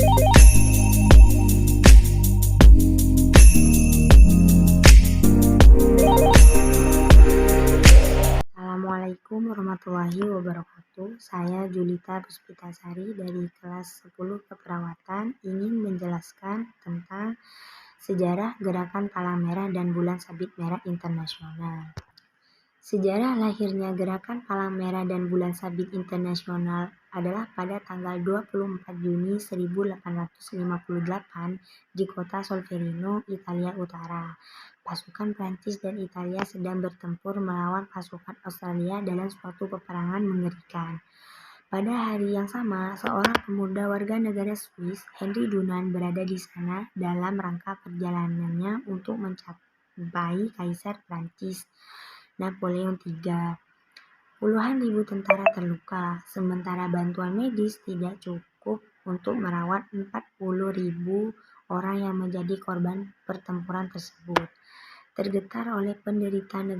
Assalamualaikum warahmatullahi wabarakatuh. Saya Julita Puspitasari dari kelas 10 Keperawatan ingin menjelaskan tentang sejarah Gerakan Palang Merah dan Bulan Sabit Merah Internasional. Sejarah lahirnya Gerakan Palang Merah dan Bulan Sabit Internasional adalah pada tanggal 24 Juni 1858 di kota Solferino, Italia Utara. Pasukan Prancis dan Italia sedang bertempur melawan pasukan Australia dalam suatu peperangan mengerikan. Pada hari yang sama, seorang pemuda warga negara Swiss, Henry Dunant, berada di sana dalam rangka perjalanannya untuk mencapai Kaisar Prancis, Napoleon III. Puluhan ribu tentara terluka, sementara bantuan medis tidak cukup untuk merawat 40.000 orang yang menjadi korban pertempuran tersebut. Tergetar oleh penderitaan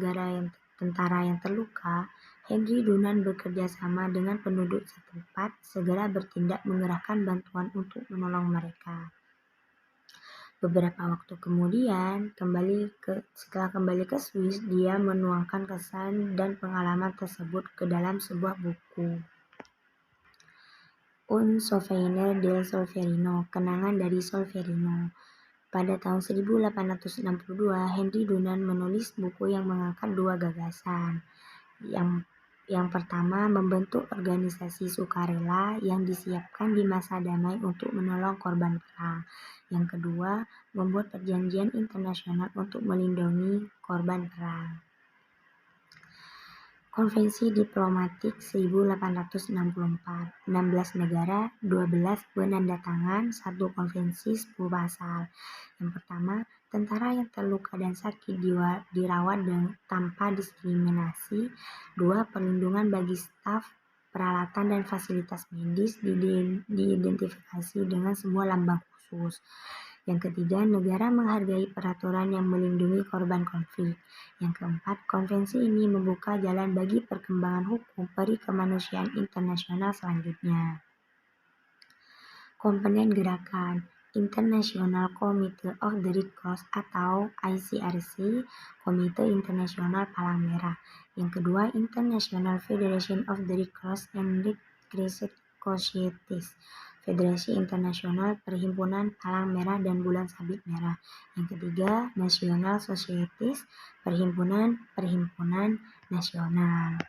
tentara yang terluka, Henry Dunant bekerja sama dengan penduduk setempat segera bertindak mengerahkan bantuan untuk menolong mereka. Beberapa waktu kemudian, setelah kembali ke Swiss, dia menuangkan kesan dan pengalaman tersebut ke dalam sebuah buku. Un souvenir del Solferino, kenangan dari Solferino. Pada tahun 1862, Henry Dunant menulis buku yang mengangkat dua gagasan. Yang pertama, membentuk organisasi sukarela yang disiapkan di masa damai untuk menolong korban perang. Yang kedua, membuat perjanjian internasional untuk melindungi korban perang. Konvensi Diplomatik 1864, 16 negara, 12 penandatangan, 1 konvensi, 10 pasal. Yang pertama, tentara yang terluka dan sakit dirawat tanpa diskriminasi. 2. Perlindungan bagi staf, peralatan dan fasilitas medis diidentifikasi dengan sebuah lambang khusus. Yang ketiga, negara menghargai peraturan yang melindungi korban konflik. Yang keempat, konvensi ini membuka jalan bagi perkembangan hukum peri kemanusiaan internasional selanjutnya. Komponen gerakan: International Committee of the Red Cross atau ICRC, Komite Internasional Palang Merah. Yang kedua, International Federation of the Red Cross and Red Crescent Societies, Federasi Internasional Perhimpunan Palang Merah dan Bulan Sabit Merah. Yang ketiga, National Societies, Perhimpunan Nasional.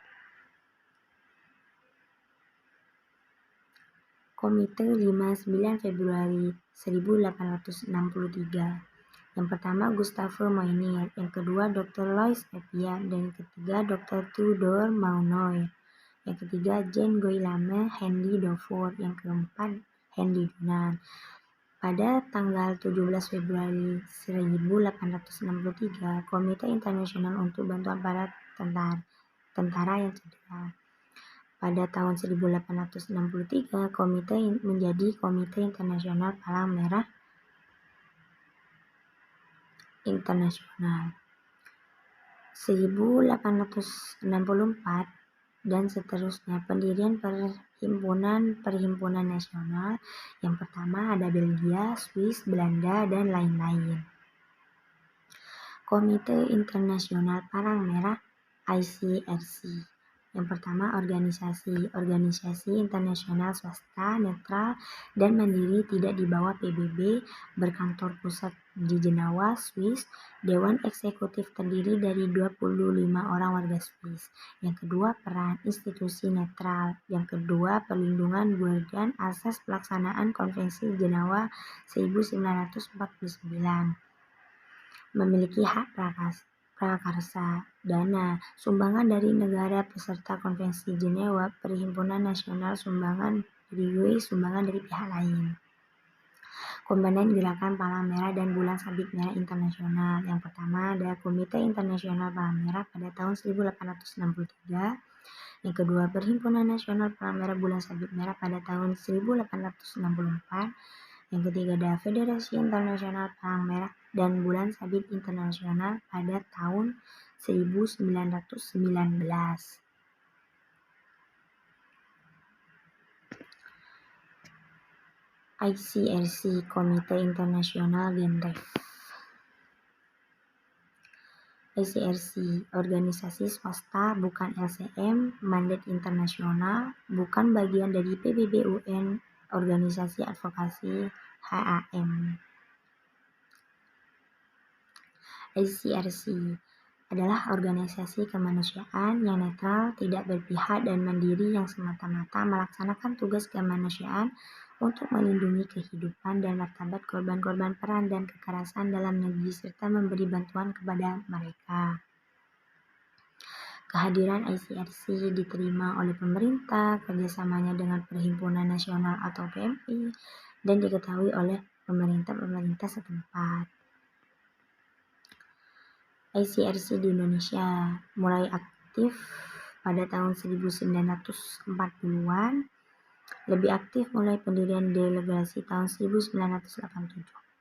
Komite 59 Februari 1863. Yang pertama, Gustave Moynier. Yang kedua, Dr. Alois Epian. Dan yang ketiga, Dr. Theodore Monod. Yang ketiga, Jean Guillaume Henry Dufour. Yang keempat, Henry Dunant. Pada tanggal 17 Februari 1863, Komite Internasional untuk Bantuan para Tentara yang Cedera. Pada tahun 1863, komite menjadi Komite Internasional Palang Merah Internasional. 1864 dan seterusnya. Pendirian perhimpunan nasional. Yang pertama ada Belgia, Swiss, Belanda, dan lain-lain. Komite Internasional Palang Merah ICRC. Yang pertama, organisasi internasional swasta, netral, dan mandiri, tidak di bawah PBB, berkantor pusat di Jenewa, Swiss. Dewan eksekutif terdiri dari 25 orang warga Swiss. Yang kedua, peran institusi netral. Yang kedua, perlindungan guardian asas pelaksanaan Konvensi Jenewa 1949. Memiliki hak prakarsa, dana, sumbangan dari negara peserta Konvensi Jenewa, Perhimpunan Nasional, sumbangan dari pihak lain. Komponen Gerakan Palang Merah dan Bulan Sabit Merah Internasional. Yang pertama ada Komite Internasional Palang Merah pada tahun 1863. Yang kedua, Perhimpunan Nasional Palang Merah Bulan Sabit Merah pada tahun 1864. Yang ketiga ada Federasi Internasional Palang Merah dan Bulan Sabit Internasional pada tahun 1919. ICRC, Komite Internasional Genref. ICRC, organisasi swasta bukan LCM, mandat internasional, bukan bagian dari PBB UN, organisasi advokasi HAM. ICRC adalah organisasi kemanusiaan yang netral, tidak berpihak dan mandiri yang semata-mata melaksanakan tugas kemanusiaan untuk melindungi kehidupan dan martabat korban-korban perang dan kekerasan dalam negeri serta memberi bantuan kepada mereka. Kehadiran ICRC diterima oleh pemerintah, kerjasamanya dengan Perhimpunan Nasional atau PMI, dan diketahui oleh pemerintah-pemerintah setempat. ICRC di Indonesia mulai aktif pada tahun 1940-an, lebih aktif mulai pendirian delegasi tahun 1987.